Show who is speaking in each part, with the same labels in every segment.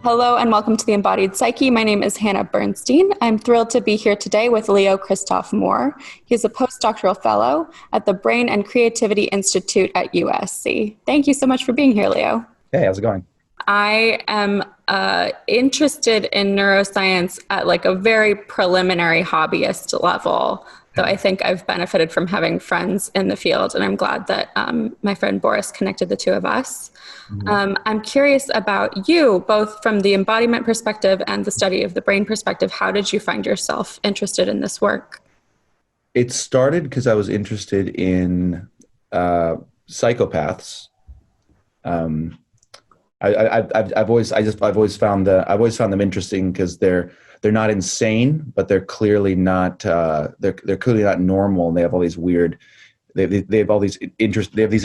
Speaker 1: Hello and welcome to the Embodied Psyche. My name is Hannah Bernstein. I'm thrilled to be here today with Leo Cristov-Moore. He's a postdoctoral fellow at the Brain and Creativity Institute at USC. Thank you so much for being here, Leo.
Speaker 2: Hey, how's it going?
Speaker 1: I am interested in neuroscience at like a very preliminary hobbyist level, though I think I've benefited from having friends in the field, and I'm glad that my friend Boris connected the two of us. I'm curious about you, both from the embodiment perspective and the study of the brain perspective. How did you find yourself interested in this work?
Speaker 2: It started because I was interested in psychopaths. I've always found them interesting because they're not insane, but they're clearly not they're clearly not normal, and they have all these weird. They have these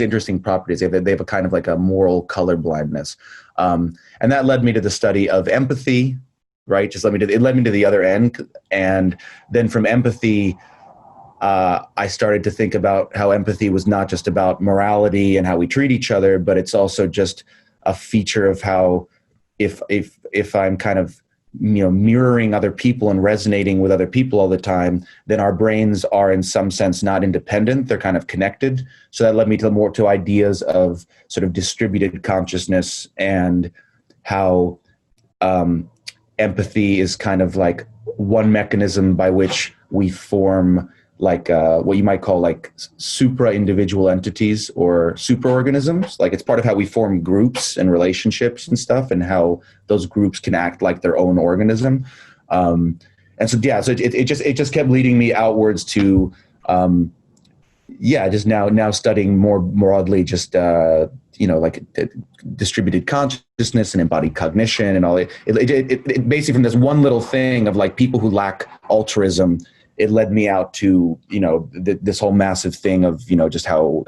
Speaker 2: interesting properties. They have a kind of like a moral color blindness, and that led me to the study of empathy. Right, it led me to the other end, and then from empathy, I started to think about how empathy was not just about morality and how we treat each other, but it's also just a feature of how if I'm kind of mirroring other people and resonating with other people all the time, then our brains are in some sense not independent, they're kind of connected. So that led me to ideas of sort of distributed consciousness and how empathy is kind of like one mechanism by which we form like what you might call like supra-individual entities or superorganisms. Like it's part of how we form groups and relationships and stuff, and how those groups can act like their own organism. And so it just kept leading me outwards to just now studying more broadly just like distributed consciousness and embodied cognition and all it basically from this one little thing of like people who lack altruism. It led me out to, this whole massive thing of, just how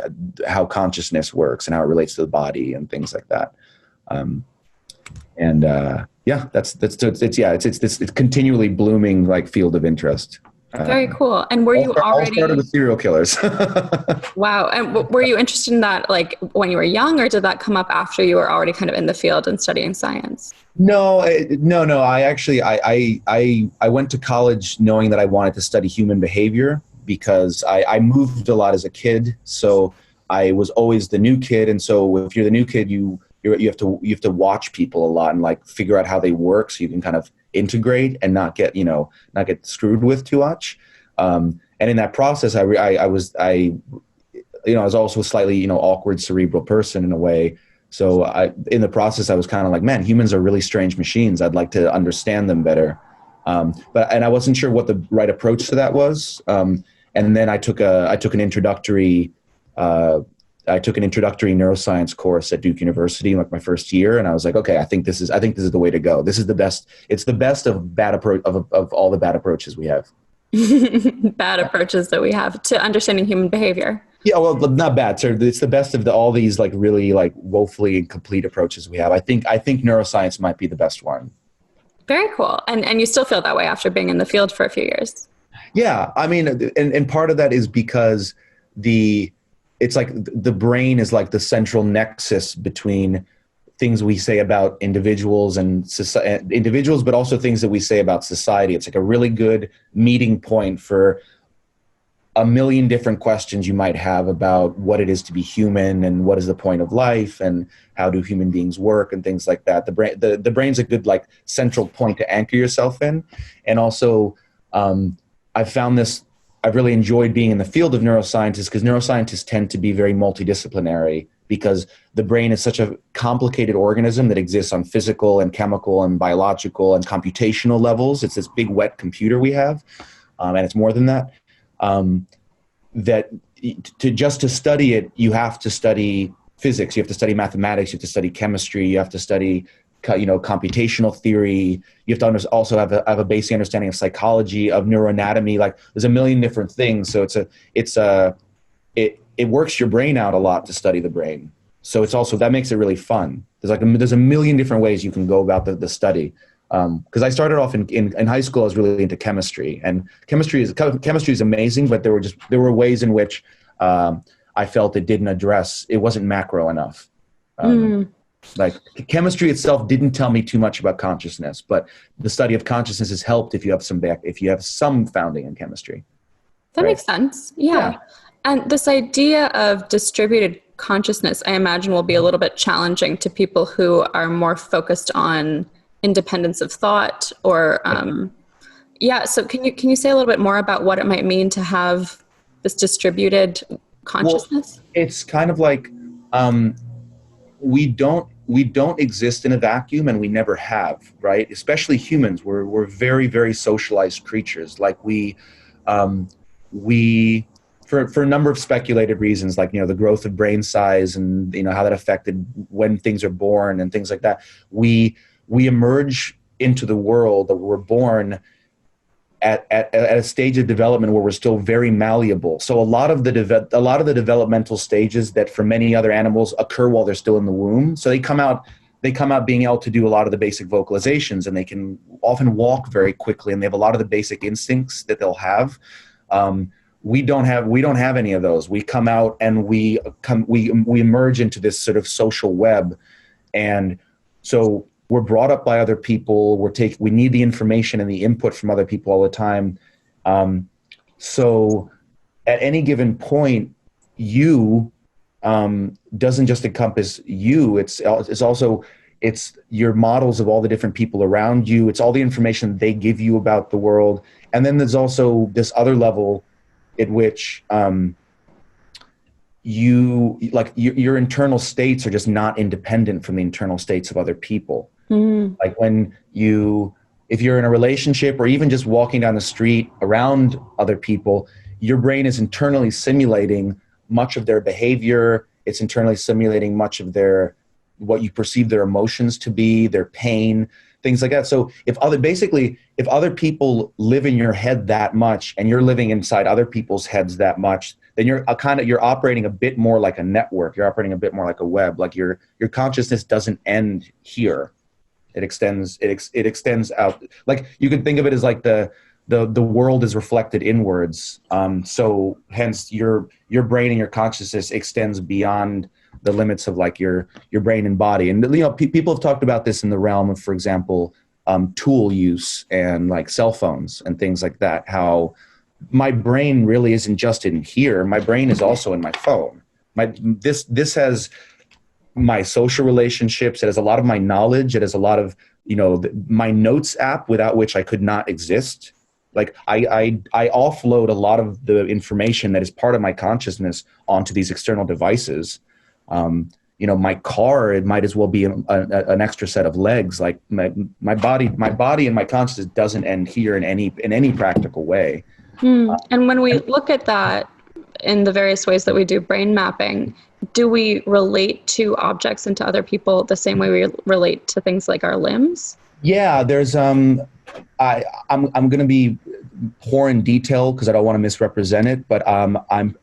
Speaker 2: consciousness works and how it relates to the body and things like that. It's this continually blooming like field of interest.
Speaker 1: Very cool. And were you
Speaker 2: all started with serial killers.
Speaker 1: Wow. And were you interested in that like when you were young, or did that come up after you were already kind of in the field and studying science?
Speaker 2: No. I actually went to college knowing that I wanted to study human behavior because I moved a lot as a kid. So I was always the new kid. And so if you're the new kid, you have to watch people a lot and like figure out how they work so you can kind of integrate and not get screwed with too much. And in that process, I was also a slightly, awkward cerebral person in a way. So in the process, I was kind of like, man, humans are really strange machines. I'd like to understand them better. But I wasn't sure what the right approach to that was. And then I took an introductory neuroscience course at Duke University in like my first year, and I was like, okay, I think this is the way to go. This is the best. It's the best of all the bad approaches we have.
Speaker 1: Bad approaches that we have to understanding human behavior.
Speaker 2: Yeah, well, not bad, sir. It's the best of all these like really like woefully incomplete approaches we have. I think neuroscience might be the best one.
Speaker 1: Very cool. And you still feel that way after being in the field for a few years?
Speaker 2: Yeah, I mean, and part of that is because it's like the brain is like the central nexus between things we say about individuals and individuals, but also things that we say about society. It's like a really good meeting point for a million different questions you might have about what it is to be human and what is the point of life and how do human beings work and things like that. The brain's a good like central point to anchor yourself in. And also I've really enjoyed being in the field of neuroscientists because neuroscientists tend to be very multidisciplinary because the brain is such a complicated organism that exists on physical and chemical and biological and computational levels. It's this big wet computer we have, and it's more than that. That to study it, you have to study physics, you have to study mathematics, you have to study chemistry, you have to study computational theory. You have to also have a basic understanding of psychology, of neuroanatomy. Like there's a million different things. So it works your brain out a lot to study the brain. So it's also, that makes it really fun. There's a million different ways you can go about the study. Because I started off in high school, I was really into chemistry, and chemistry is amazing, but there were ways in which I felt it wasn't macro enough. Like chemistry itself didn't tell me too much about consciousness, but the study of consciousness has helped if you have some founding in chemistry.
Speaker 1: That
Speaker 2: right?
Speaker 1: makes sense. Yeah. And this idea of distributed consciousness, I imagine, will be a little bit challenging to people who are more focused on independence of thought or, So can you say a little bit more about what it might mean to have this distributed consciousness?
Speaker 2: Well, it's kind of like we don't exist in a vacuum, and we never have, right? Especially humans. We're very, very socialized creatures. Like we for a number of speculated reasons, like, the growth of brain size and, how that affected when things are born and things like that. We emerge into the world, that we're born at a stage of development where we're still very malleable. So a lot of the developmental stages that for many other animals occur while they're still in the womb. So they come out being able to do a lot of the basic vocalizations, and they can often walk very quickly, and they have a lot of the basic instincts that they'll have. We don't have any of those. We come out and we emerge into this sort of social web, and so we're brought up by other people. We need the information and the input from other people all the time. So at any given point, you doesn't just encompass you. It's your models of all the different people around you. It's all the information they give you about the world. And then there's also this other level at which your internal states are just not independent from the internal states of other people. Mm. Like if you're in a relationship or even just walking down the street around other people, your brain is internally simulating much of their behavior. It's internally simulating much of what you perceive their emotions to be, their pain, things like that. So if other people live in your head that much and you're living inside other people's heads that much, then you're operating a bit more like a network. You're operating a bit more like a web. Like your consciousness doesn't end here. It extends out. Like you can think of it as like the world is reflected inwards. So hence your brain and your consciousness extends beyond the limits of like your brain and body. And people have talked about this in the realm of, for example, tool use and like cell phones and things like that. How my brain really isn't just in here. My brain is also in my phone. This has my social relationships. It has a lot of my knowledge. It has a lot of my notes app, without which I could not exist. Like I offload a lot of the information that is part of my consciousness onto these external devices. My car, it might as well be an extra set of legs. Like my body and my consciousness doesn't end here in any practical way.
Speaker 1: And when we look at that in the various ways that we do brain mapping, do we relate to objects and to other people the same way we relate to things like our limbs?
Speaker 2: Yeah, there's I'm going to be poor in detail because I don't want to misrepresent it, but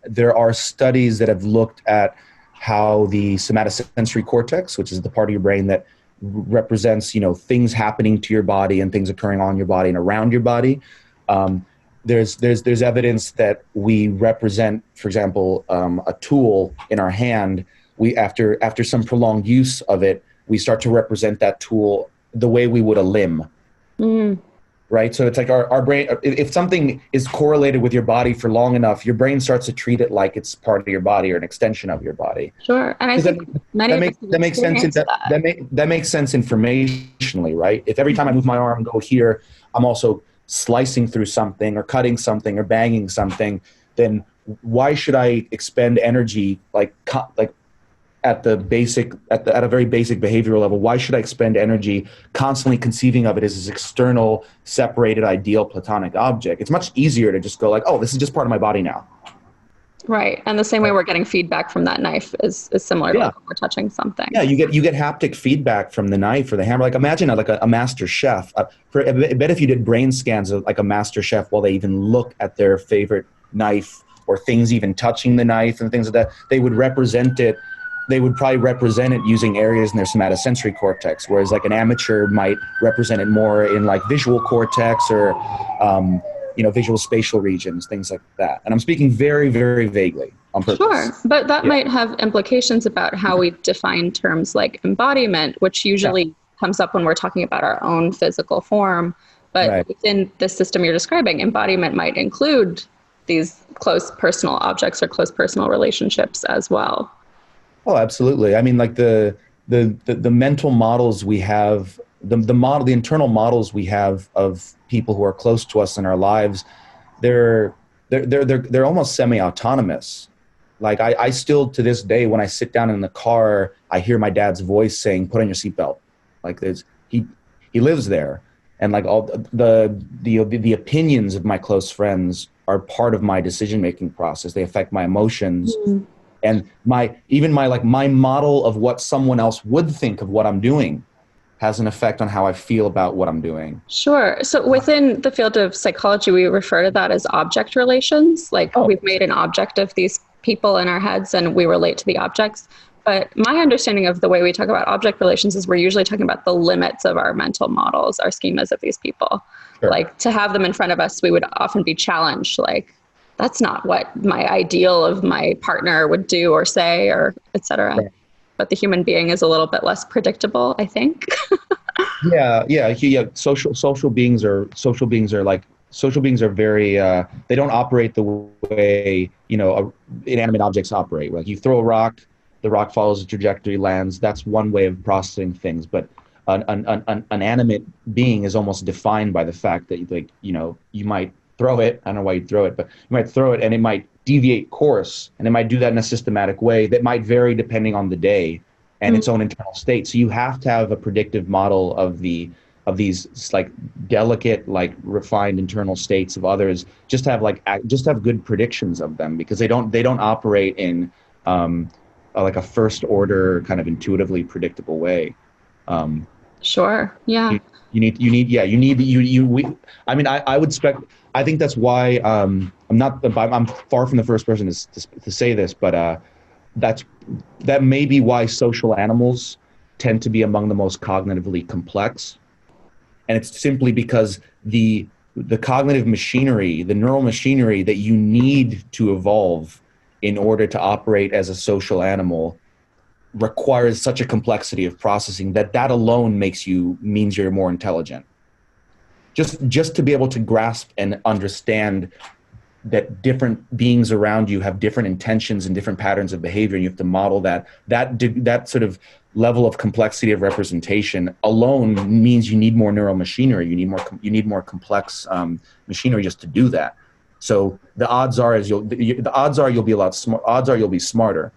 Speaker 2: there are studies that have looked at how the somatosensory cortex, which is the part of your brain that represents things happening to your body and things occurring on your body and around your body. There's evidence that we represent, for example, a tool in our hand. We after some prolonged use of it, we start to represent that tool the way we would a limb. Right? So it's like our brain, if something is correlated with your body for long enough, your brain starts to treat it like it's part of your body or an extension of your body.
Speaker 1: Sure. And I think
Speaker 2: that makes sense. That makes sense informationally, right? If every time I move my arm and go here, I'm also slicing through something or cutting something or banging something, then why should I expend energy like at a very basic behavioral level? Why should I expend energy constantly conceiving of it as this external, separated, ideal, platonic object? It's much easier to just go like, oh, this is just part of my body now.
Speaker 1: Right. And the same way we're getting feedback from that knife is similar to like when we're touching something.
Speaker 2: Yeah, you get haptic feedback from the knife or the hammer. Like imagine a master chef. I bet if you did brain scans of like a master chef while they even look at their favorite knife or things even touching the knife and things like that, they would probably represent it using areas in their somatosensory cortex, whereas like an amateur might represent it more in like visual cortex or visual spatial regions, things like that. And I'm speaking very, very vaguely. on purpose.
Speaker 1: Sure, but that
Speaker 2: Yeah.
Speaker 1: might have implications about how we define terms like embodiment, which usually comes up when we're talking about our own physical form. But
Speaker 2: Right.
Speaker 1: within the system you're describing, embodiment might include these close personal objects or close personal relationships as well.
Speaker 2: Oh, absolutely. I mean, like the mental models we have, the internal models we have of people who are close to us in our lives, they're almost semi-autonomous. Like I still, to this day, when I sit down in the car, I hear my dad's voice saying, "Put on your seatbelt." Like he lives there, and like all the opinions of my close friends are part of my decision-making process. They affect my emotions.
Speaker 1: Mm.
Speaker 2: And my model of what someone else would think of what I'm doing has an effect on how I feel about what I'm doing.
Speaker 1: Sure. So within the field of psychology, we refer to that as object relations. Like
Speaker 2: Oh,
Speaker 1: we've made an object of these people in our heads and we relate to the objects. But my understanding of the way we talk about object relations is we're usually talking about the limits of our mental models, our schemas of these people.
Speaker 2: sure.
Speaker 1: Like to have them in front of us, we would often be challenged, like, that's not what my ideal of my partner would do or say, or et cetera.
Speaker 2: Right.
Speaker 1: But the human being is a little bit less predictable, I think.
Speaker 2: Yeah. Social beings are very. They don't operate the way inanimate objects operate. Like you throw a rock, the rock follows the trajectory, lands. That's one way of processing things. But an animate being is almost defined by the fact that you might throw it. I don't know why you'd throw it, but you might throw it and it might deviate course, and it might do that in a systematic way that might vary depending on the day and its own internal state. So you have to have a predictive model of these like delicate, like refined internal states of others. Just have good predictions of them, because they don't operate in like a first order kind of intuitively predictable way.
Speaker 1: Sure. Yeah.
Speaker 2: I would expect. I think that's why I'm far from the first person to say this, but that may be why social animals tend to be among the most cognitively complex, and it's simply because the cognitive machinery, the neural machinery that you need to evolve in order to operate as a social animal requires such a complexity of processing that alone means you're more intelligent. Just to be able to grasp and understand that different beings around you have different intentions and different patterns of behavior, and you have to model that sort of level of complexity of representation alone means you need more neural machinery. You need more complex machinery just to do that. So the odds are you'll be a lot smart. Odds are you'll be smarter.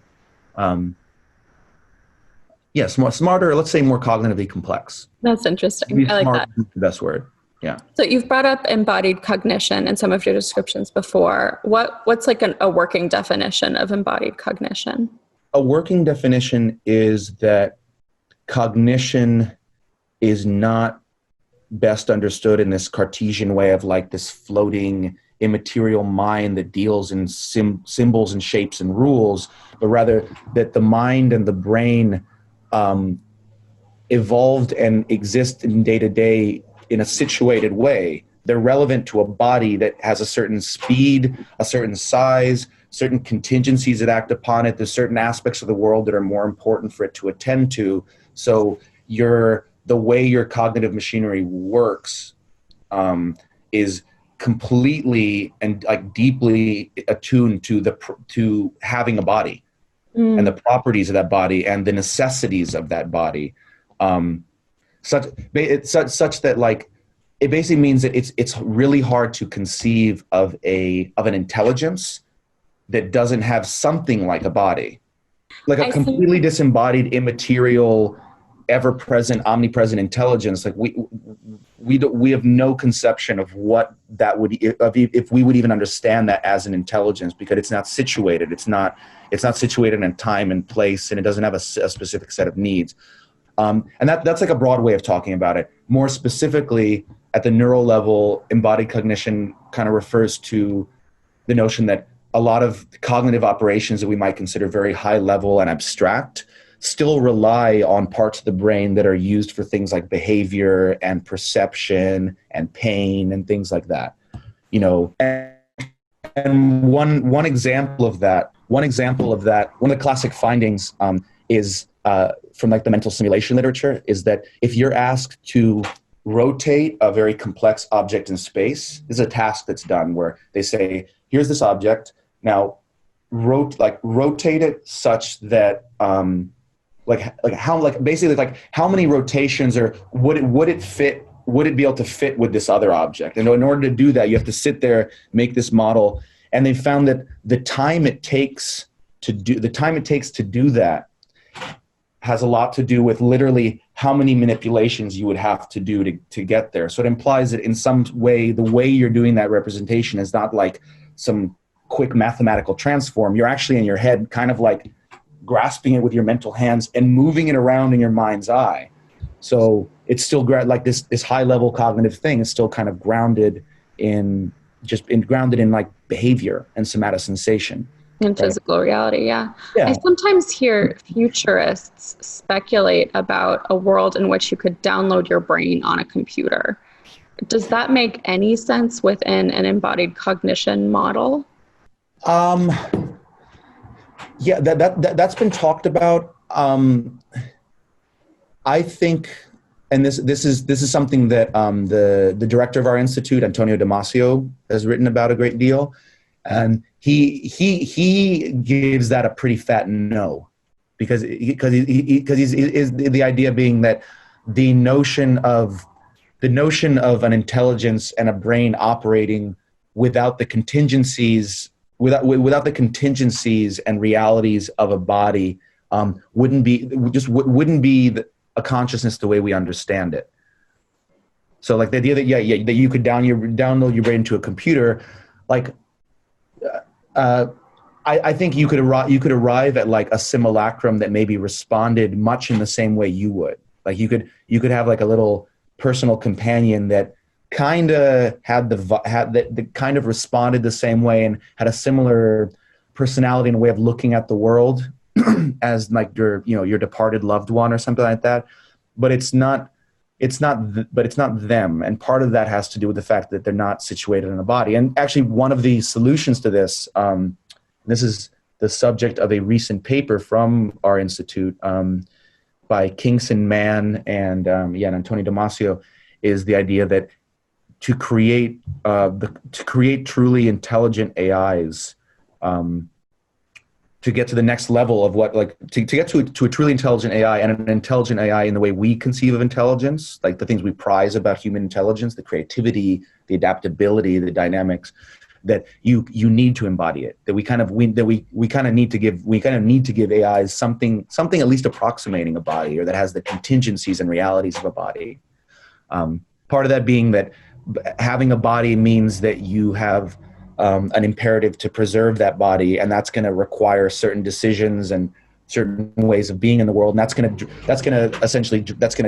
Speaker 2: Smarter. Let's say more cognitively complex.
Speaker 1: That's interesting. I like that.
Speaker 2: Is the best word. Yeah.
Speaker 1: So you've brought up embodied cognition in some of your descriptions before. What's like a working definition of embodied cognition?
Speaker 2: A working definition is that cognition is not best understood in this Cartesian way of like this floating immaterial mind that deals in symbols and shapes and rules, but rather that the mind and the brain evolved and exist in day to day in a situated way. They're relevant to a body that has a certain speed, a certain size, certain contingencies that act upon it. There's certain aspects of the world that are more important for it to attend to. So the way your cognitive machinery works is completely and like deeply attuned to having a body and the properties of that body and the necessities of that body. Such that like it basically means that it's really hard to conceive of an intelligence that doesn't have something like a body, like a completely disembodied, immaterial, ever-present, omnipresent intelligence. Like we have no conception of what that would, if we would even understand that as an intelligence, because it's not situated. It's not situated in time and place, and it doesn't have a specific set of needs. And that's like a broad way of talking about it. More specifically, at the neural level, embodied cognition kind of refers to the notion that a lot of cognitive operations that we might consider very high level and abstract still rely on parts of the brain that are used for things like behavior and perception and pain and things like that. And one example of that one example of that, one of the classic findings is from like the mental simulation literature, is that if you're asked to rotate a very complex object in space, this is a task that's done where they say, here's this object, now rotate it such that basically how many rotations, or would it be able to fit with this other object? And in order to do that, you have to sit there, make this model. And they found that the time it takes to do that has a lot to do with literally how many manipulations you would have to do to get there. So it implies that in some way, the way you're doing that representation is not like some quick mathematical transform. You're actually in your head kind of like grasping it with your mental hands and moving it around in your mind's eye. So it's still like this high level cognitive thing is still kind of grounded in like behavior and somatosensation.
Speaker 1: In physical reality, yeah. I sometimes hear futurists speculate about a world in which you could download your brain on a computer. Does that make any sense within an embodied cognition model?
Speaker 2: Yeah, that's been talked about. I think, and this is something that the director of our institute, Antonio Damasio, has written about a great deal, and he gives that a pretty fat no, because he's the idea being that the notion of an intelligence and a brain operating without the contingencies and realities of a body wouldn't be a consciousness the way we understand it. So like the idea that that you could download your brain into a computer, like I think you could arrive at like a simulacrum that maybe responded much in the same way you would. Like you could have like a little personal companion that kind of that kind of responded the same way and had a similar personality and way of looking at the world as like your departed loved one or something like that. But it's not them. And part of that has to do with the fact that they're not situated in a body. And actually one of the solutions to this, this is the subject of a recent paper from our institute by Kingston Mann and Antonio Damasio, is the idea that to create truly intelligent AIs, to get to the next level of to get to a truly intelligent AI, and an intelligent AI in the way we conceive of intelligence, like the things we prize about human intelligence, the creativity, the adaptability, the dynamics, that you need to embody it. That we kind of need to give AIs something at least approximating a body, or that has the contingencies and realities of a body. Part of that being that having a body means that you have an imperative to preserve that body, and that's going to require certain decisions and certain ways of being in the world, and that's going to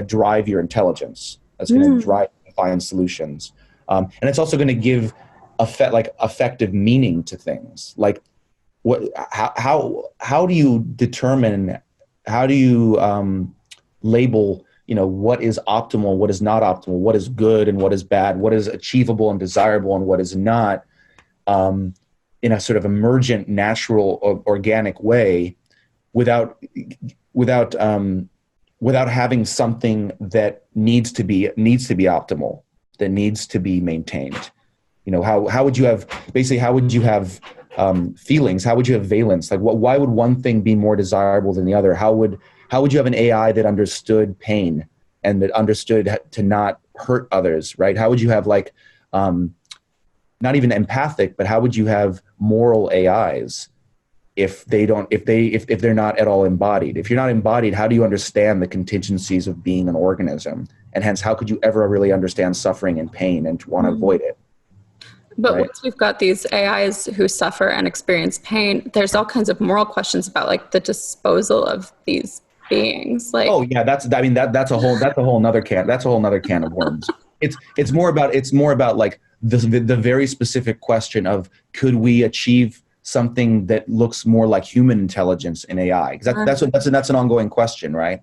Speaker 2: drive your intelligence. That's going to drive you to find solutions, and it's also going to give effective meaning to things. Like how do you determine? How do you label? What is optimal, what is not optimal, what is good and what is bad, what is achievable and desirable and what is not, in a sort of emergent, natural, organic way, without having something that needs to be optimal, that needs to be maintained. How would you have feelings? How would you have valence? Like why would one thing be more desirable than the other? How would you have an AI that understood pain and that understood to not hurt others, right? How would you have not even empathic, but how would you have moral AIs if they're not at all embodied? If you're not embodied, how do you understand the contingencies of being an organism? And hence, how could you ever really understand suffering and pain and want to avoid it?
Speaker 1: But once we've got these AIs who suffer and experience pain, there's all kinds of moral questions about like the disposal of these beings. Like,
Speaker 2: oh yeah, that's a whole nother can of worms. It's more about like the very specific question of, could we achieve something that looks more like human intelligence in AI? Because that's an ongoing question, right?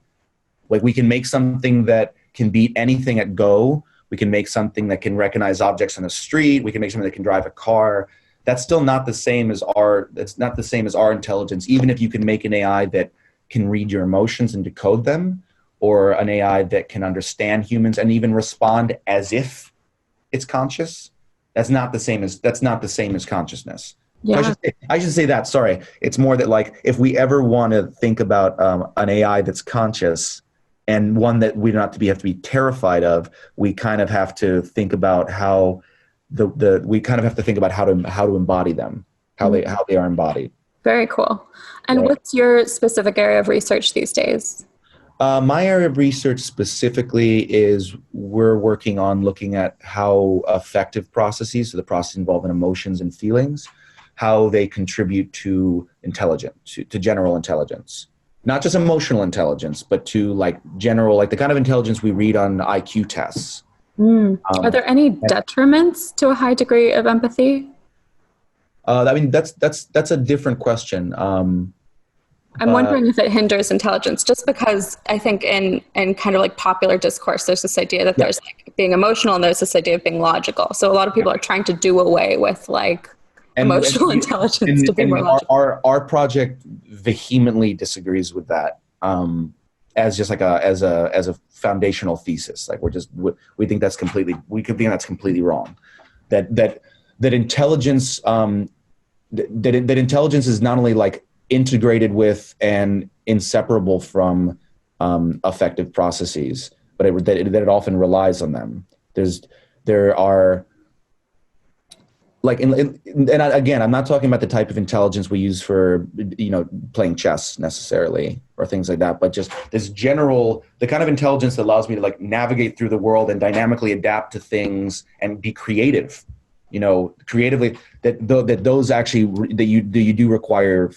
Speaker 2: Like we can make something that can beat anything at Go. We can make something that can recognize objects on the street. We can make something that can drive a car. that's still not the same as our intelligence, even if you can make an AI that can read your emotions and decode them, or an AI that can understand humans and even respond as if it's conscious. That's not the same as consciousness.
Speaker 1: Yeah.
Speaker 2: So I should say that. Sorry, it's more that, like, if we ever want to think about an AI that's conscious and one that we don't have to be terrified of, we kind of have to think about how how to embody them, how they are embodied.
Speaker 1: Very cool. And
Speaker 2: Right.
Speaker 1: what's your specific area of research these days?
Speaker 2: My area of research specifically is we're working on looking at how affective processes, so the processes involving emotions and feelings, how they contribute to intelligence, to general intelligence. Not just emotional intelligence, but to like general, like the kind of intelligence we read on IQ tests.
Speaker 1: Are there any detriments to a high degree of empathy?
Speaker 2: I mean, that's a different question.
Speaker 1: I'm wondering if it hinders intelligence, just because I think in kind of like popular discourse, there's this idea that there's like being emotional and there's this idea of being logical. So a lot of people are trying to do away with like emotional intelligence to be more logical.
Speaker 2: Our project vehemently disagrees with that as just like as a foundational thesis. Like we think that's completely wrong. That intelligence that intelligence is not only like integrated with and inseparable from affective processes, but that it often relies on them. There are like, again, I'm not talking about the type of intelligence we use for, playing chess necessarily or things like that, but just this general, the kind of intelligence that allows me to like navigate through the world and dynamically adapt to things and be creative, creatively, that you require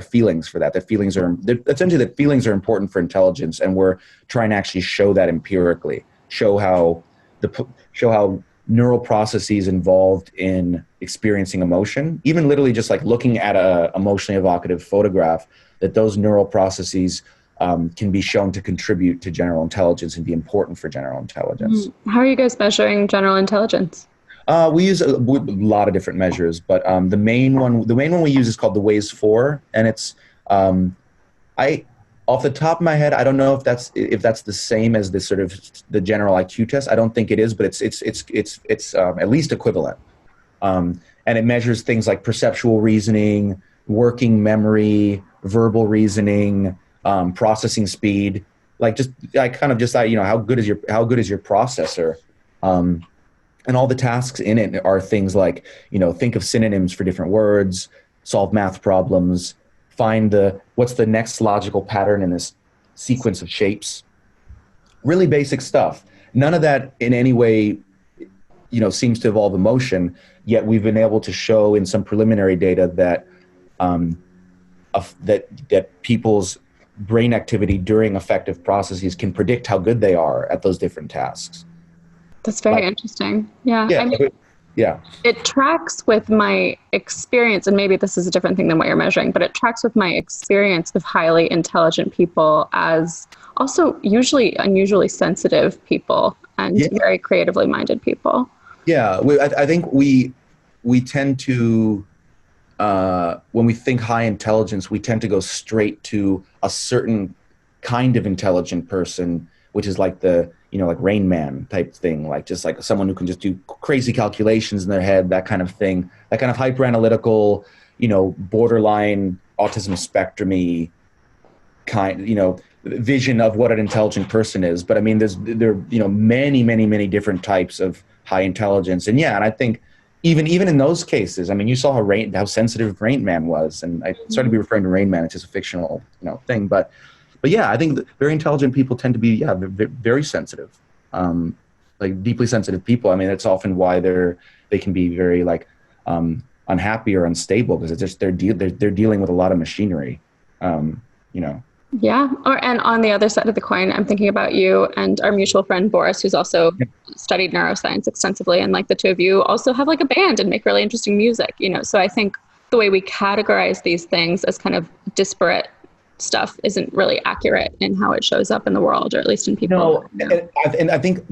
Speaker 2: feelings for that. That feelings are important for intelligence, and we're trying to actually show that empirically, show how neural processes involved in experiencing emotion, even literally just like looking at a emotionally evocative photograph, that those neural processes can be shown to contribute to general intelligence and be important for general intelligence.
Speaker 1: How are you guys measuring general intelligence?
Speaker 2: We use a lot of different measures, but the main one we use is called the Ways 4, and it's off the top of my head, I don't know if that's the same as this sort of the general IQ test. I don't think it is, but it's at least equivalent. And it measures things like perceptual reasoning, working memory, verbal reasoning, processing speed. How good is your processor? And all the tasks in it are things like, think of synonyms for different words, solve math problems, find what's the next logical pattern in this sequence of shapes. Really basic stuff. None of that in any way, seems to involve emotion, yet we've been able to show in some preliminary data that that people's brain activity during affective processes can predict how good they are at those different tasks.
Speaker 1: That's very interesting. Yeah.
Speaker 2: Yeah.
Speaker 1: I mean,
Speaker 2: yeah.
Speaker 1: It tracks with my experience, and maybe this is a different thing than what you're measuring, but it tracks with my experience of highly intelligent people as also usually unusually sensitive people and very creatively minded people.
Speaker 2: Yeah. I think we tend to, when we think high intelligence, we tend to go straight to a certain kind of intelligent person, which is like like Rain Man type thing, like just like someone who can just do crazy calculations in their head, that kind of thing, that kind of hyper analytical, borderline autism spectrum-y kind, vision of what an intelligent person is. But I mean, there are many different types of high intelligence, and I think even in those cases, I mean, you saw how sensitive Rain Man was, and I started to be referring to Rain Man, it's just a fictional thing, but yeah, I think very intelligent people tend to be very sensitive, like deeply sensitive people. I mean, it's often why they can be very like unhappy or unstable, because it's just they're dealing with a lot of machinery,
Speaker 1: Yeah. And on the other side of the coin, I'm thinking about you and our mutual friend Boris, who's also studied neuroscience extensively, and like the two of you also have like a band and make really interesting music. So I think the way we categorize these things as kind of disparate stuff isn't really accurate in how it shows up in the world, or at least in people.
Speaker 2: No, and I think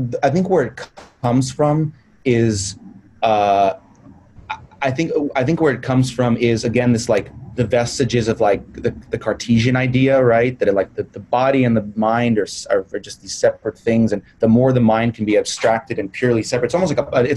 Speaker 2: where it comes from is, I I think where it comes from is, again, this like the vestiges of like the Cartesian idea, right? That like the body and the mind are just these separate things, and the more the mind can be abstracted and purely separate, it's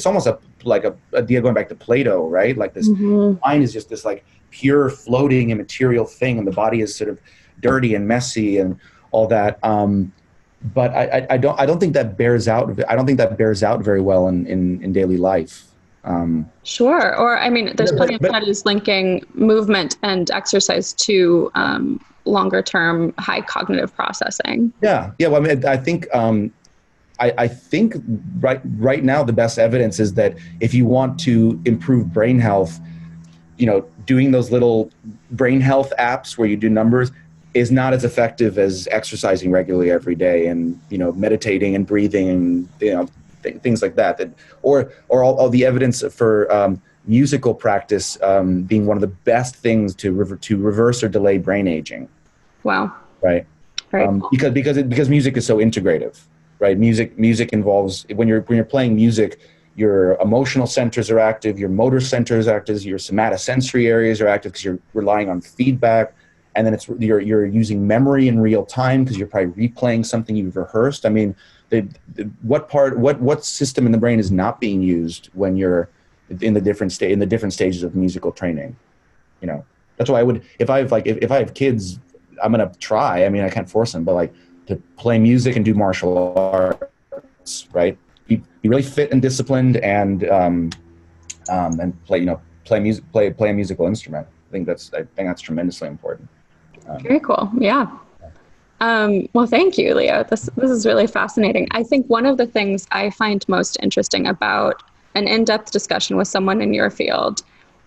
Speaker 2: almost like a idea going back to Plato, right? Like this mind is just this like pure floating immaterial thing, and the body is sort of dirty and messy and all that. But I don't think that bears out. I don't think that bears out very well in daily life.
Speaker 1: Sure. Or, I mean, there's plenty of studies linking movement and exercise to longer term high cognitive processing.
Speaker 2: Yeah. Well, I mean, I think right now the best evidence is that if you want to improve brain health, doing those little brain health apps where you do numbers is not as effective as exercising regularly every day and, meditating and breathing and, things like that, or all the evidence for musical practice being one of the best things to reverse or delay brain aging.
Speaker 1: Wow.
Speaker 2: Right.
Speaker 1: Cool.
Speaker 2: Because music is so integrative, right? Music involves, when you're playing music, your emotional centers are active, your motor centers are active, your somatosensory areas are active because you're relying on feedback. And then you're using memory in real time because you're probably replaying something you've rehearsed. I mean, what system in the brain is not being used when you're in the different stages of musical training? That's why if I have kids, I'm gonna try. I mean, I can't force them, but like to play music and do martial arts, right? Be really fit and disciplined, and play a musical instrument. I think that's tremendously important.
Speaker 1: Very cool. Yeah. Well, thank you, Leo. This is really fascinating. I think one of the things I find most interesting about an in-depth discussion with someone in your field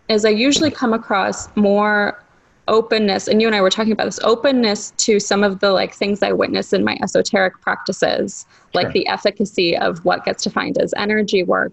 Speaker 1: is I usually come across more openness, and you and I were talking about this openness to some of the like things I witness in my esoteric practices, like
Speaker 2: Sure.
Speaker 1: the efficacy of what gets defined as energy work.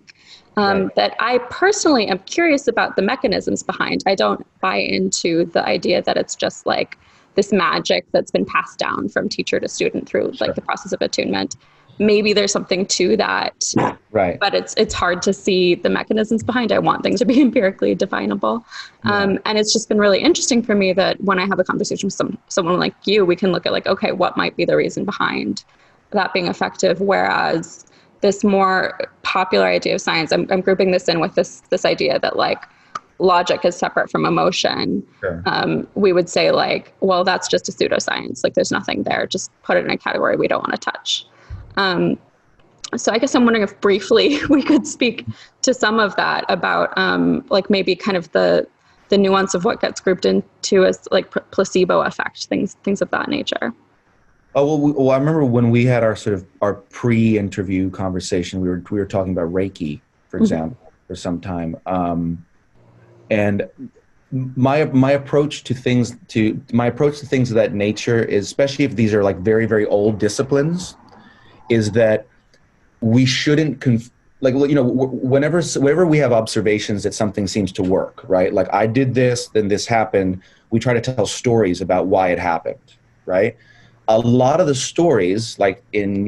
Speaker 2: Right.
Speaker 1: That I personally am curious about the mechanisms behind. I don't buy into the idea that it's just like this magic that's been passed down from teacher to student through like the process of attunement. Maybe there's something to that,
Speaker 2: right?
Speaker 1: But it's hard to see the mechanisms behind. I want things to be empirically definable. And it's just been really interesting for me that when I have a conversation with someone like you, we can look at like, okay, what might be the reason behind that being effective? Whereas this more popular idea of science, I'm grouping this in with this idea that like logic is separate from emotion.
Speaker 2: Sure.
Speaker 1: We would say like, well, that's just a pseudoscience. Like there's nothing there. Just put it in a category we don't want to touch. So I guess I'm wondering if briefly we could speak to some of that about like maybe kind of the nuance of what gets grouped into as like placebo effect, things of that nature.
Speaker 2: Oh, well, I remember when we had our pre-interview conversation, we were talking about Reiki, for example, for some time. And my approach to things of that nature is, especially if these are like very, very old disciplines, is that we shouldn't whenever we have observations that something seems to work, right? Like I did this, then this happened. We try to tell stories about why it happened, right? A lot of the stories, like in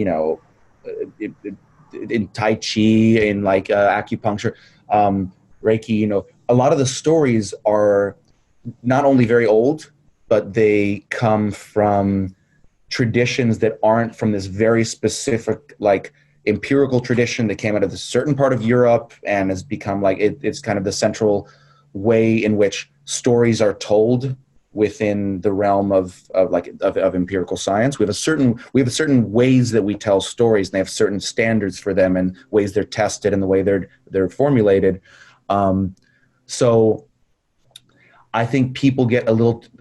Speaker 2: Tai Chi, in like acupuncture, Reiki, a lot of the stories are not only very old, but they come from traditions that aren't from this very specific, like empirical tradition that came out of a certain part of Europe and has become like, it's kind of the central way in which stories are told within the realm of empirical science. We have certain ways that we tell stories, and they have certain standards for them and ways they're tested and the way they're formulated. So I think people get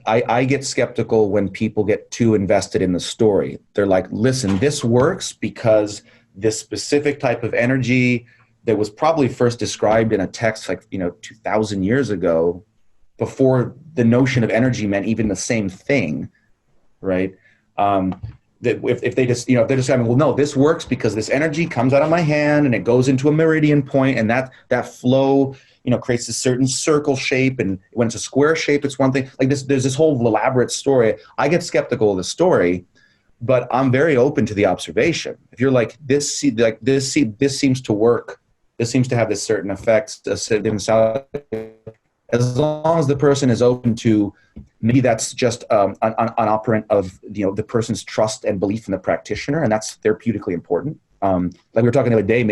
Speaker 2: I get skeptical when people get too invested in the story. They're like, listen, this works because this specific type of energy that was probably first described in a text like 2,000 years ago, before the notion of energy meant even the same thing, right? That if they just, if they're just saying, well, no, this works because this energy comes out of my hand and it goes into a meridian point, and that flow, creates a certain circle shape, and when it's a square shape, it's one thing. Like this, there's this whole elaborate story. I get skeptical of the story, but I'm very open to the observation. If you're like, this seems to work this seems to have this certain effects, a certain sound. As long as the person is open to, maybe that's just an operant of the person's trust and belief in the practitioner, and that's therapeutically important. Like we were talking the other day,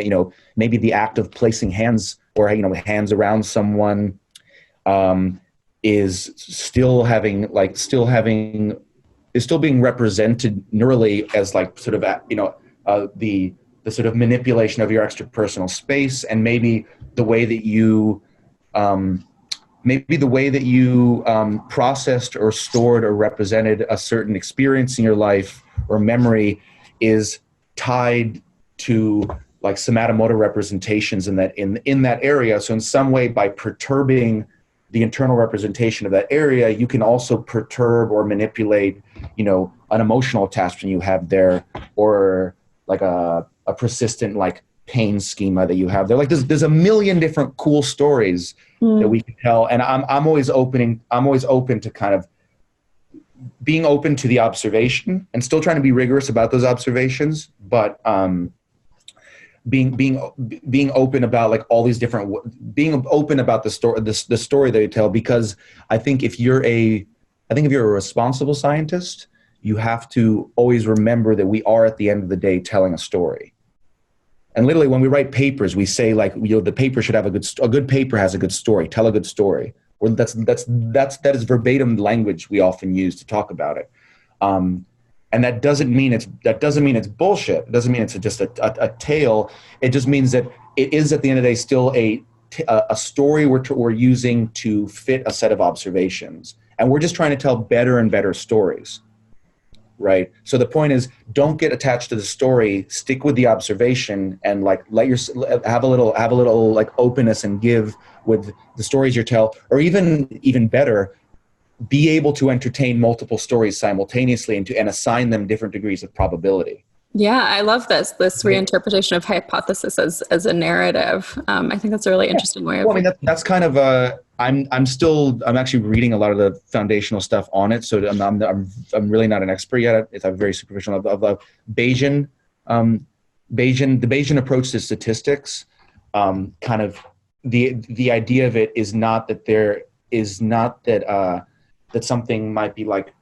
Speaker 2: maybe the act of placing hands or hands around someone is still being represented neurally as like sort of the sort of manipulation of your extrapersonal space, and maybe the way that you processed or stored or represented a certain experience in your life or memory is tied to like somatomotor representations in that area. So in some way, by perturbing the internal representation of that area, you can also perturb or manipulate, an emotional attachment you have there, or like a persistent like pain schema that you have there. Like there's a million different cool stories that we can tell. And I'm always open to kind of being open to the observation and still trying to be rigorous about those observations, but being open about like all these different, being open about the story that you tell, because I think if you're a responsible scientist, you have to always remember that we are at the end of the day telling a story. And literally, when we write papers, we say like, the paper should have a good paper has a good story. Tell a good story. Or that is verbatim language we often use to talk about it. And that doesn't mean it's bullshit. It doesn't mean it's just a tale. It just means that it is at the end of the day still a story we're using to fit a set of observations, and we're just trying to tell better and better stories. Right. So the point is, don't get attached to the story. Stick with the observation, and like have a little like openness and give with the stories you tell, or even better, be able to entertain multiple stories simultaneously and assign them different degrees of probability.
Speaker 1: Yeah, I love this reinterpretation of hypothesis as a narrative. I think that's a really interesting way of.
Speaker 2: Well, I mean, that's kind of I'm actually reading a lot of the foundational stuff on it, so I'm really not an expert yet. It's a very superficial of Bayesian, the Bayesian approach to statistics. Kind of the idea of it is not that that something might be like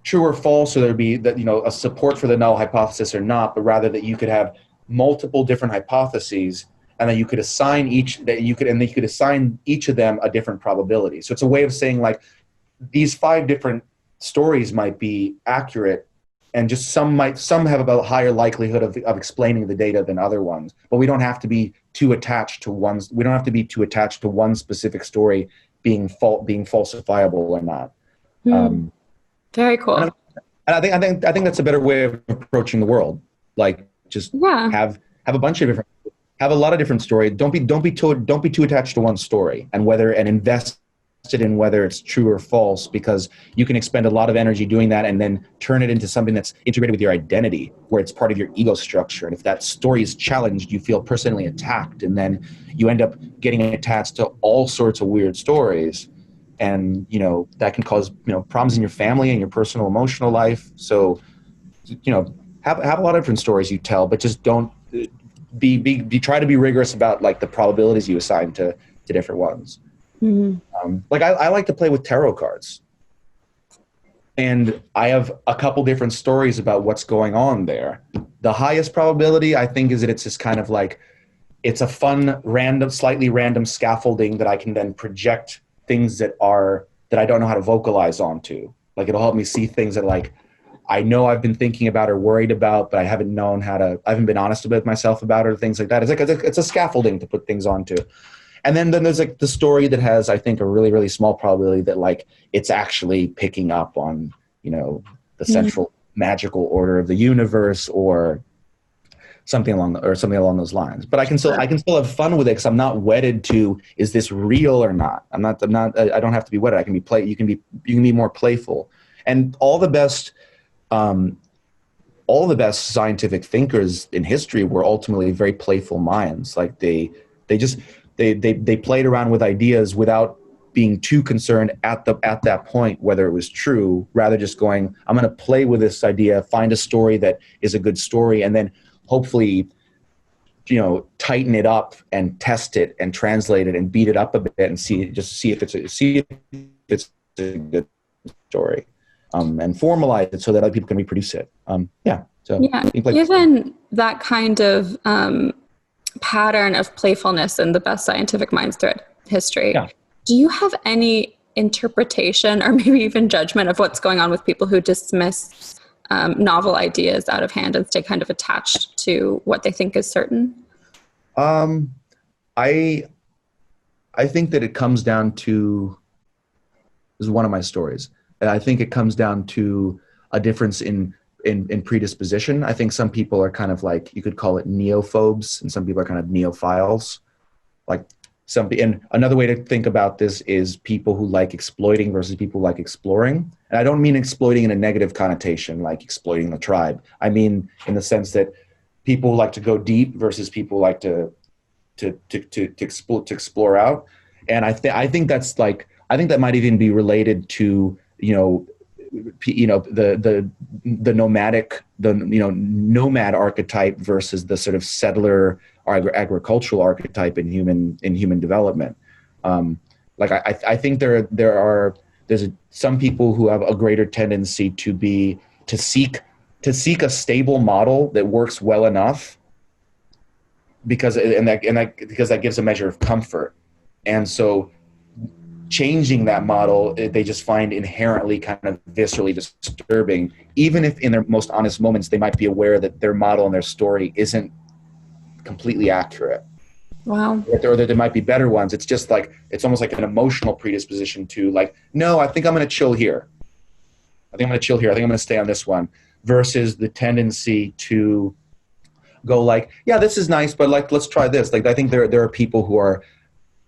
Speaker 2: true or false, or there'd be that a support for the null hypothesis or not, but rather that you could have multiple different hypotheses, and then you could assign each of them a different probability. So it's a way of saying like these 5 different stories might be accurate, and just some have a higher likelihood of explaining the data than other ones. But we don't have to be too attached to one. We don't have to be too attached to one specific story being falsifiable or not.
Speaker 1: Very cool.
Speaker 2: And I think that's a better way of approaching the world. Like just have a bunch of different, have a lot of different stories. Don't be too attached to one story and invested in whether it's true or false, because you can expend a lot of energy doing that and then turn it into something that's integrated with your identity, where it's part of your ego structure. And if that story is challenged, you feel personally attacked, and then you end up getting attached to all sorts of weird stories. And, that can cause, problems in your family and your personal emotional life. So, have a lot of different stories you tell, but just don't try to be rigorous about like the probabilities you assign to different ones. Like I like to play with tarot cards, and I have a couple different stories about what's going on there. The highest probability, I think, is that it's just kind of like, it's a fun, slightly random scaffolding that I can then project things that I don't know how to vocalize onto. Like it'll help me see things that like I know I've been thinking about or worried about, but I haven't been honest with myself about it, or things like that. It's like it's a scaffolding to put things onto. And then there's like the story that has, I think, a really, really small probability that like it's actually picking up on, the central magical order of the universe, or something along those lines. But I can still have fun with it, because I'm not wedded to, is this real or not? I don't have to be wedded. You can be more playful. And all the best scientific thinkers in history were ultimately very playful minds. Like they played around with ideas without being too concerned at that point whether it was true, rather just going, I'm going to play with this idea, find a story that is a good story, and then hopefully tighten it up and test it and translate it and beat it up a bit and see if it's a good story, and formalize it so that other people can reproduce it.
Speaker 1: Given that kind of pattern of playfulness in the best scientific minds throughout history, do you have any interpretation or maybe even judgment of what's going on with people who dismiss novel ideas out of hand and stay kind of attached to what they think is certain?
Speaker 2: I think that it comes down to, this is one of my stories, and I think it comes down to a difference in predisposition. I think some people are kind of like, you could call it neophobes, and some people are kind of neophiles. And another way to think about this is people who like exploiting versus people who like exploring. And I don't mean exploiting in a negative connotation, like exploiting the tribe. I mean in the sense that people who like to go deep versus people who like to explore out. And I think that might even be related to the nomad archetype versus the sort of settler or agricultural archetype in human development. I think there's some people who have a greater tendency to seek a stable model that works well enough because that gives a measure of comfort. And so changing that model, they just find inherently kind of viscerally disturbing, even if in their most honest moments, they might be aware that their model and their story isn't completely accurate.
Speaker 1: Wow.
Speaker 2: Or that there might be better ones. It's just like, it's almost like an emotional predisposition to like, no, I think I'm going to chill here. I think I'm going to stay on this one, versus the tendency to go like, yeah, this is nice, but like, let's try this. Like, I think there are people who are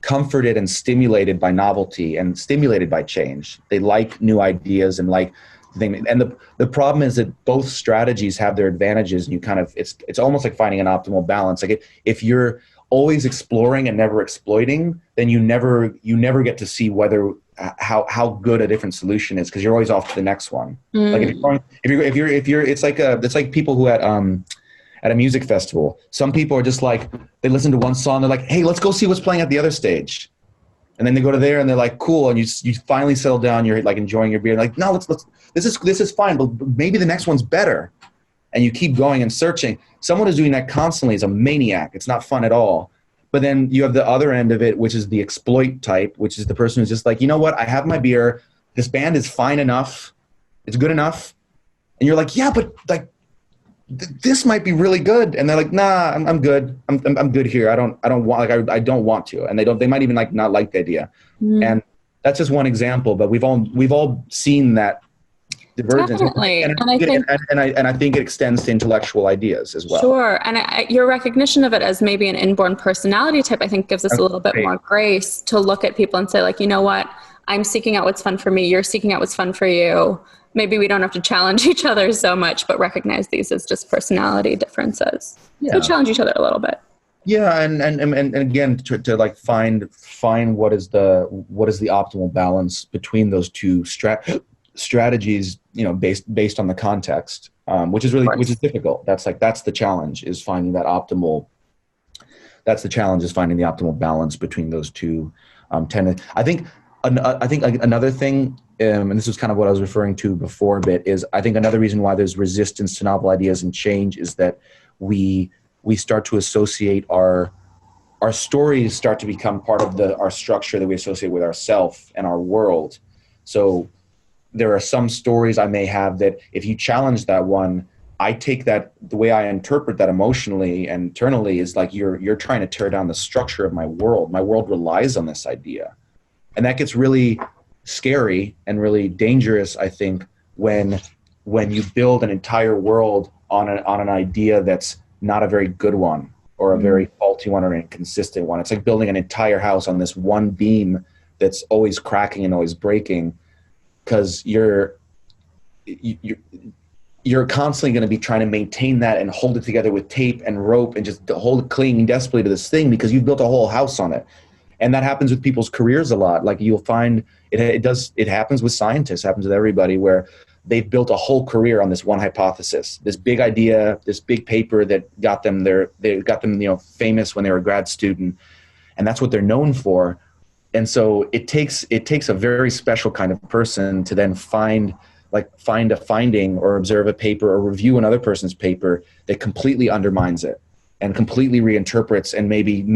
Speaker 2: comforted and stimulated by novelty and stimulated by change. They like new ideas and like things. And the problem is that both strategies have their advantages, and you kind of, it's almost like finding an optimal balance. Like if you're always exploring and never exploiting, then you never get to see how good a different solution is, because you're always off to the next one. Like if you're it's like people who at a music festival, some people are just like, they listen to one song, they're like, hey, let's go see what's playing at the other stage. And then they go to there and they're like, cool. And you finally settle down, you're like enjoying your beer. Like, no, this is fine, but maybe the next one's better. And you keep going and searching. Someone who's doing that constantly is a maniac. It's not fun at all. But then you have the other end of it, which is the exploit type, which is the person who's just like, you know what? I have my beer. This band is fine enough. It's good enough. And you're like, yeah, but like, this might be really good. And they're like, nah, I'm good. I'm good here. I don't want, like, I don't want to. And they might even like not like the idea. And that's just one example, but we've all seen that divergence.
Speaker 1: Definitely.
Speaker 2: And I think it extends to intellectual ideas as well.
Speaker 1: Sure. And your recognition of it as maybe an inborn personality type, I think gives us a little bit more grace to look at people and say like, you know what, I'm seeking out what's fun for me. You're seeking out what's fun for you. Maybe we don't have to challenge each other so much, but recognize these as just personality differences. Yeah. So challenge each other a little bit.
Speaker 2: Yeah, and again, to like find what is the optimal balance between those two strategies, based on the context, which is difficult. That's the challenge, is finding that optimal. That's the challenge, is finding the optimal balance between those two tendencies. I think another thing, and this is kind of what I was referring to before a bit, is I think another reason why there's resistance to novel ideas and change is that we start to associate our stories start to become part of our structure that we associate with ourself and our world. So there are some stories I may have that if you challenge that one, I take that, the way I interpret that emotionally and internally is like you're trying to tear down the structure of my world. My world relies on this idea. And that gets really scary and really dangerous, I think, when you build an entire world on an idea that's not a very good one, or a very faulty one, or an inconsistent one. It's like building an entire house on this one beam that's always cracking and always breaking, because you're constantly going to be trying to maintain that and hold it together with tape and rope and just clinging desperately to this thing because you've built a whole house on it. And that happens with people's careers a lot. Like you'll find it happens with scientists, happens with everybody, where they've built a whole career on this one hypothesis, this big idea, this big paper that got them famous when they were a grad student, and that's what they're known for. And so it takes a very special kind of person to then find a finding or observe a paper or review another person's paper that completely undermines it and completely reinterprets and maybe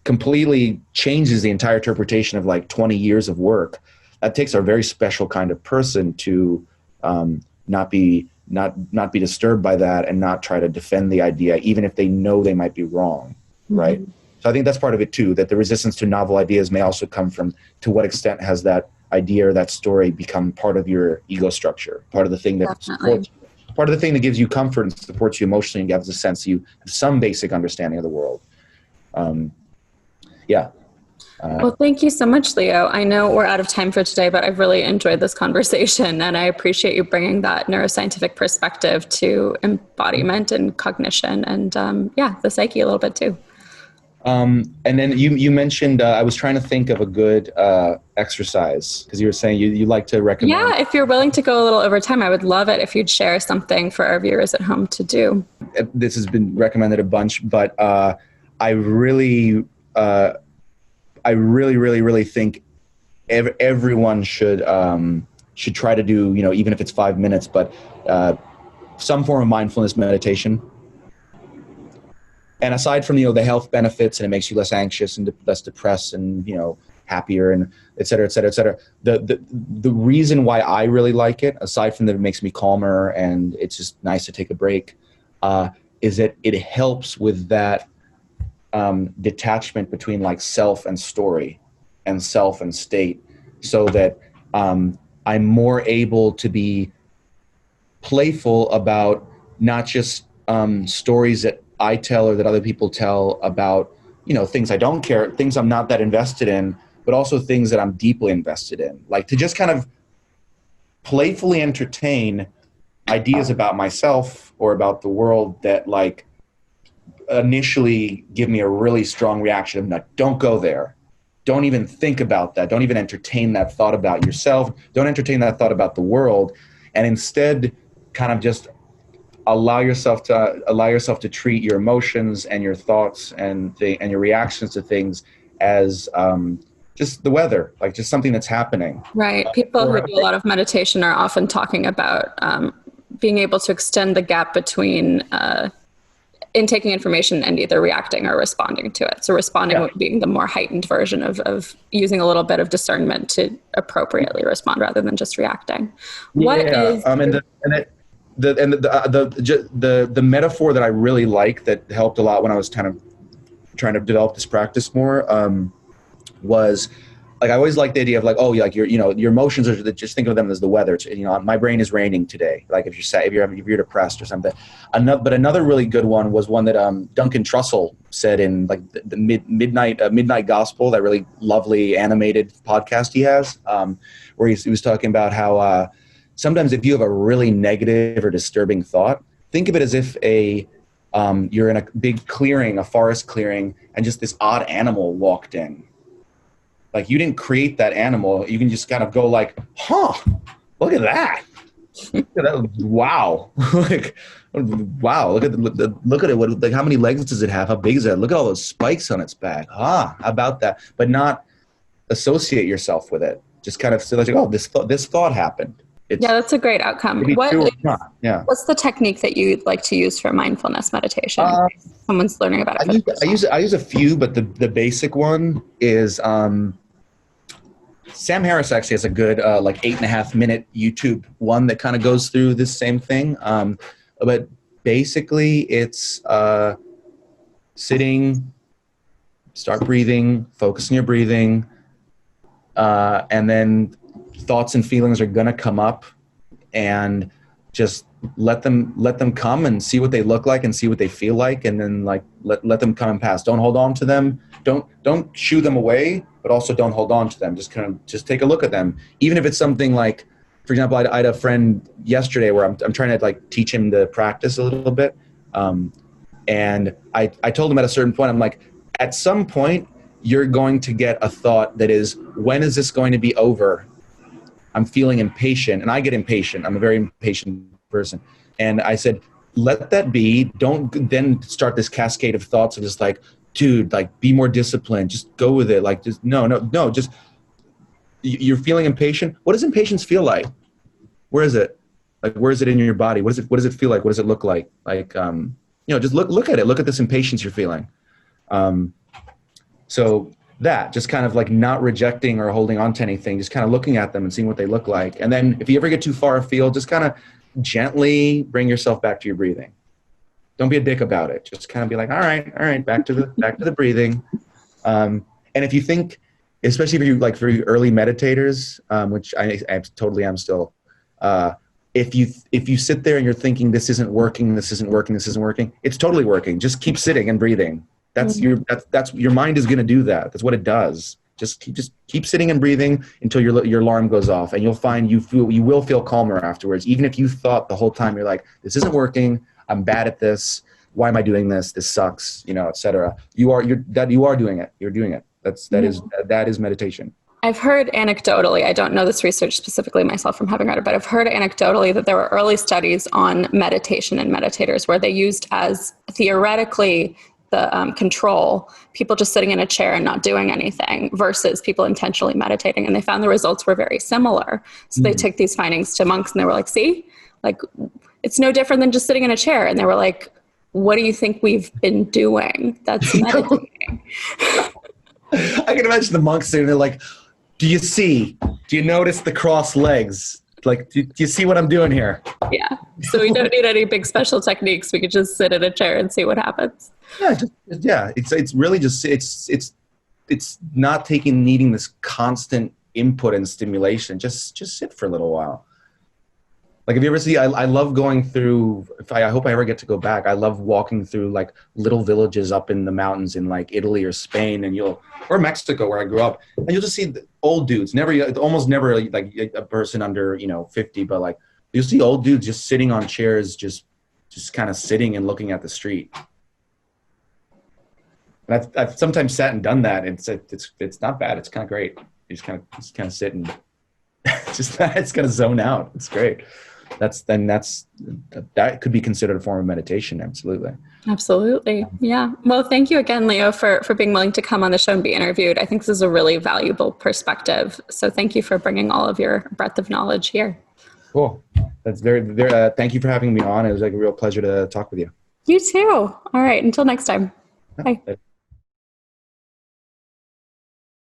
Speaker 2: completely changes the entire interpretation of like 20 years of work. That takes a very special kind of person to not be disturbed by that and not try to defend the idea, even if they know they might be wrong, right? Mm-hmm. So I think that's part of it too, that the resistance to novel ideas may also come from, to what extent has that idea or that story become part of your ego structure, part of the thing that supports you, part of the thing that gives you comfort and supports you emotionally and gives a sense you have some basic understanding of the world.
Speaker 1: Well, thank you so much, Leo. I know we're out of time for today, but I've really enjoyed this conversation, and I appreciate you bringing that neuroscientific perspective to embodiment and cognition and the psyche a little bit too.
Speaker 2: And then you mentioned, I was trying to think of a good exercise, because you were saying you like to recommend.
Speaker 1: Yeah, if you're willing to go a little over time, I would love it if you'd share something for our viewers at home to do.
Speaker 2: This has been recommended a bunch, but I really think everyone should try to do, even if it's 5 minutes, but some form of mindfulness meditation. And aside from, the health benefits, and it makes you less anxious and less depressed and, happier and et cetera, et cetera, et cetera. The reason why I really like it, aside from that it makes me calmer and it's just nice to take a break, is that it helps with that detachment between like self and story and self and state, so that I'm more able to be playful about not just stories that I tell or that other people tell about, things I don't care, things I'm not that invested in, but also things that I'm deeply invested in. Like to just kind of playfully entertain ideas about myself or about the world that like initially give me a really strong reaction of, no, don't go there. Don't even think about that. Don't even entertain that thought about yourself. Don't entertain that thought about the world. And instead kind of just allow yourself to treat your emotions and your thoughts and your reactions to things as just the weather, like just something that's happening.
Speaker 1: Right. People who do a lot of meditation are often talking about being able to extend the gap between intaking information and either reacting or responding to it. So responding being the more heightened version of using a little bit of discernment to appropriately respond rather than just reacting.
Speaker 2: The metaphor that I really like that helped a lot when I was kind of trying to develop this practice more was like, I always like the idea of like, oh, like your emotions are, just think of them as the weather. It's, my brain is raining today. Like if you're sad, if you're depressed or something. But another really good one was one that Duncan Trussell said in like the Midnight Gospel, that really lovely animated podcast he has, where he was talking about how sometimes if you have a really negative or disturbing thought, think of it as if you're in a big clearing, a forest clearing, and just this odd animal walked in. Like you didn't create that animal. You can just kind of go like, look at that. Wow. Like, wow. Look at it. What, like, how many legs does it have? How big is it? Look at all those spikes on its back. How about that? But not associate yourself with it. Just kind of say like, oh, this thought happened.
Speaker 1: That's a great outcome. What's the technique that you like to use for mindfulness meditation? Someone's learning about it.
Speaker 2: I use a few, but the basic one is Sam Harris actually has a good 8.5 minute YouTube one that kind of goes through this same thing. But basically it's sitting, start breathing, focus on your breathing, and then thoughts and feelings are going to come up, and just let them come and see what they look like and see what they feel like, and then like let them come and pass. Don't hold on to them. Don't shoo them away, but also don't hold on to them. Just take a look at them. Even if it's something like, for example, I had a friend yesterday where I'm trying to like teach him to practice a little bit, and I told him at a certain point, I'm like, at some point you're going to get a thought that is, when is this going to be over? I'm feeling impatient, and I get impatient. I'm a very impatient person. And I said, let that be. Don't then start this cascade of thoughts of just like, dude, like be more disciplined. Just go with it. Like just no. Just you're feeling impatient. What does impatience feel like? Where is it? Like where is it in your body? What does it feel like? What does it look like? Like just look at it. Look at this impatience you're feeling. So that just kind of like not rejecting or holding on to anything, just kind of looking at them and seeing what they look like. And then if you ever get too far afield, just kind of gently bring yourself back to your breathing. Don't be a dick about it. Just kind of be like, all right, back to the breathing. And if you think, especially for you early meditators, which I totally am still, if you sit there and you're thinking this isn't working, it's totally working. Just keep sitting and breathing. That's your mind is going to do that. That's what it does. Just keep sitting and breathing until your alarm goes off, and you'll find you will feel calmer afterwards. Even if you thought the whole time you're like, this isn't working, I'm bad at this, why am I doing this? This sucks, etc. You are doing it. You're doing it. That is meditation.
Speaker 1: I've heard anecdotally, I don't know this research specifically myself from having read it, but I've heard anecdotally that there were early studies on meditation and meditators where they used as theoretically the control, people just sitting in a chair and not doing anything versus people intentionally meditating. And they found the results were very similar. So they took these findings to monks and they were like, see, like it's no different than just sitting in a chair. And they were like, what do you think we've been doing? That's meditating.
Speaker 2: I can imagine the monks sitting there like, do you notice the crossed legs? Like, do you see what I'm doing here?
Speaker 1: Yeah. So we don't need any big special techniques. We could just sit in a chair and see what happens.
Speaker 2: Yeah. It's really just, it's not needing this constant input and stimulation. Just sit for a little while. Like, if you ever see, I love going through, I hope I ever get to go back. I love walking through like little villages up in the mountains in like Italy or Spain or Mexico where I grew up. And you'll just see the old dudes, almost never like a person under, 50, but like you'll see old dudes just sitting on chairs, just kind of sitting and looking at the street. And I've sometimes sat and done that. And it's not bad. It's kind of great. You just kind of sit and it's kind of zone out. It's great. That could be considered a form of meditation. Absolutely.
Speaker 1: Yeah. Well, thank you again, Leo, for being willing to come on the show and be interviewed. I think this is a really valuable perspective. So thank you for bringing all of your breadth of knowledge here.
Speaker 2: Cool. That's very, very, thank you for having me on. It was like a real pleasure to talk with you.
Speaker 1: You too. All right. Until next time. Bye.